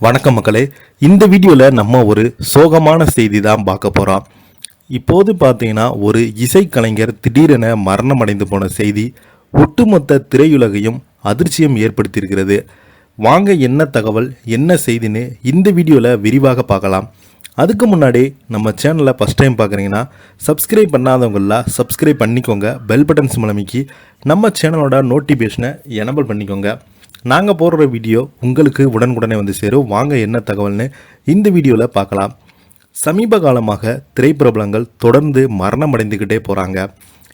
வணக்கம் மக்களே. இந்த வீடியோவில் நம்ம ஒரு சோகமான செய்தி தான் பார்க்க போகிறோம். இப்போது பார்த்தீங்கன்னா ஒரு இசைக்கலைஞர் திடீரென மரணம் அடைந்து போன செய்தி ஒட்டுமொத்த திரையுலகையும் அதிர்ச்சியம் ஏற்படுத்தியிருக்கிறது. வாங்க என்ன தகவல் என்ன செய்தின்னு இந்த வீடியோவில் விரிவாக பார்க்கலாம். அதுக்கு முன்னாடி நம்ம சேனலை ஃபஸ்ட் டைம் பார்க்குறீங்கன்னா சப்ஸ்கிரைப் பண்ணாதவங்கள சப்ஸ்கிரைப் பண்ணிக்கோங்க. பெல் பட்டன்ஸ் மூலமிக்கி நம்ம சேனலோட நோட்டிஃபிகேஷனை எனபிள் பண்ணிக்கோங்க. நாங்கள் போடுற வீடியோ உங்களுக்கு உடனுக்குடனே வந்து சேரும். வாங்க என்ன தகவல்னு இந்த வீடியோவில் பார்க்கலாம். சமீப காலமாக திரைப்பிரபலங்கள் தொடர்ந்து மரணம் அடைந்துக்கிட்டே போகிறாங்க.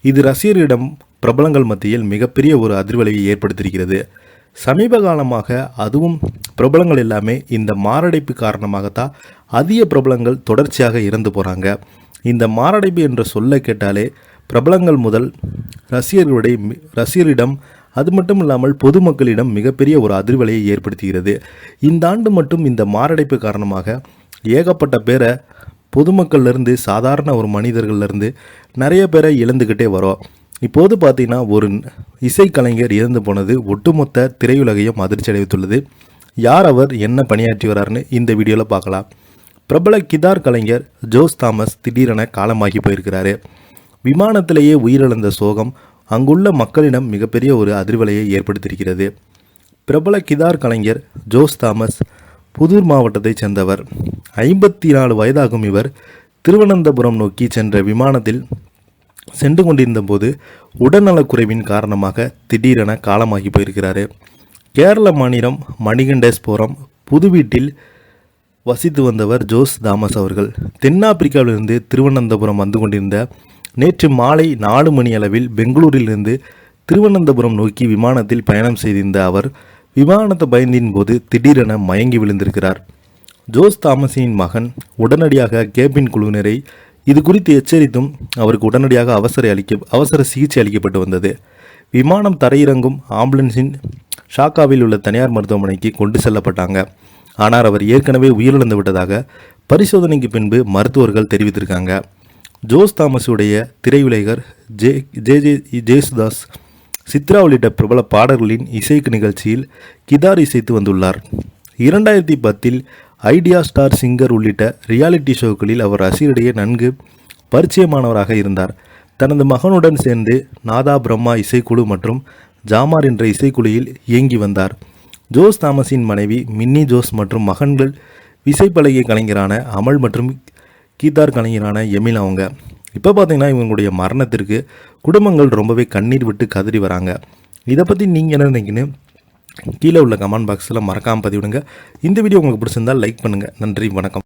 இது ரசிகர்களிடம் பிரபலங்கள் மத்தியில் மிகப்பெரிய ஒரு அதிர்வலையை ஏற்படுத்தியிருக்கிறது. சமீப காலமாக அதுவும் பிரபலங்கள் எல்லாமே இந்த மாரடைப்பு காரணமாகத்தான் அதிக பிரபலங்கள் தொடர்ச்சியாக இறந்து போகிறாங்க. இந்த மாரடைப்பு என்ற சொல்ல கேட்டாலே பிரபலங்கள் முதல் ரசிகர்களிடம் அது மட்டும் இல்லாமல் பொதுமக்களிடம் மிகப்பெரிய ஒரு அதிர்வலையை ஏற்படுத்துகிறது. இந்த ஆண்டு மட்டும் இந்த மாரடைப்பு காரணமாக ஏகப்பட்ட பேரை பொதுமக்கள்லேருந்து சாதாரண ஒரு மனிதர்கள்லேருந்து நிறைய பேரை இழந்துக்கிட்டே வரோம். இப்போது பார்த்திங்கன்னா ஒரு இசைக்கலைஞர் இறந்து போனது ஒட்டுமொத்த திரையுலகையும் அதிர்ச்சி அடைவித்துள்ளது. யார் அவர், என்ன பணியாற்றி வராருன்னு இந்த வீடியோவில் பார்க்கலாம். பிரபல கிதார் கலைஞர் ஜோஸ் தாமஸ் திடீரென காலமாகி போயிருக்கிறாரு. விமானத்திலேயே உயிரிழந்த சோகம் அங்குள்ள மக்களிடம் மிகப்பெரிய ஒரு அதிர்வலையை ஏற்படுத்தியிருக்கிறது. பிரபல கிதார் கலைஞர் ஜோஸ் தாமஸ் புதூர் மாவட்டத்தைச் சேர்ந்தவர். 54 வயதாகும் இவர் திருவனந்தபுரம் நோக்கி சென்ற விமானத்தில் சென்று கொண்டிருந்த போது உடல்நலக்குறைவின் காரணமாக திடீரென காலமாகி போயிருக்கிறாரு. கேரள மாநிலம் மணிகண்டேஸ்வரம் புது வீட்டில் வசித்து வந்தவர் ஜோஸ் தாமஸ் அவர்கள். தென்னாப்பிரிக்காவிலிருந்து திருவனந்தபுரம் வந்து கொண்டிருந்த நேற்று மாலை 4 மணி அளவில் பெங்களூரிலிருந்து திருவனந்தபுரம் நோக்கி விமானத்தில் பயணம் செய்திருந்த அவர் விமானத்தை பயந்தின் போது திடீரென மயங்கி விழுந்திருக்கிறார். ஜோஸ் தாமஸின் மகன் உடனடியாக கேபின் குழுவினரை இது குறித்து எச்சரித்தும் அவருக்கு உடனடியாக அவசர சிகிச்சை அளிக்கப்பட்டு வந்தது. விமானம் தரையிறங்கும் ஆம்புலன்ஸின் ஷாக்காவில் உள்ள தனியார் மருத்துவமனைக்கு கொண்டு செல்லப்பட்டாங்க. ஆனால் அவர் ஏற்கனவே உயிரிழந்து விட்டதாக பரிசோதனைக்கு பின்பு மருத்துவர்கள் தெரிவித்திருக்காங்க. ஜோஸ் தாமஸுடைய திரையுலகர் ஜேசுதாஸ், சித்ரா உள்ளிட்ட பிரபல பாடல்களின் இசை நிகழ்ச்சியில் கிதார் இசைத்து வந்துள்ளார். 2010 ஐடியா ஸ்டார் சிங்கர் உள்ளிட்ட ரியாலிட்டி ஷோக்களில் அவர் ரசிகரிடையே நன்கு பரிச்சயமானவராக இருந்தார். தனது மகனுடன் சேர்ந்து நாதா பிரம்மா இசைக்குழு மற்றும் ஜாமார் என்ற இசைக்குழுவில் இயங்கி வந்தார். ஜோஸ் தாமஸின் மனைவி மின்னி ஜோஸ் மற்றும் மகன்கள் விசைப்பலகை கலைஞரான அமல் மற்றும் கீதார் கலைஞரான எமில் அவங்க. இப்போ பார்த்தீங்கன்னா இவங்களுடைய மரணத்திற்கு குடும்பங்கள் ரொம்பவே கண்ணீர் விட்டு கதறி வராங்க. இதை பற்றி நீங்கள் என்ன நினைக்கின்னு கீழே உள்ள கமெண்ட் பாக்ஸில் மறக்காமல் பதிவிடுங்க. இந்த வீடியோ உங்களுக்கு பிடிச்சிருந்தால் லைக் பண்ணுங்கள். நன்றி, வணக்கம்.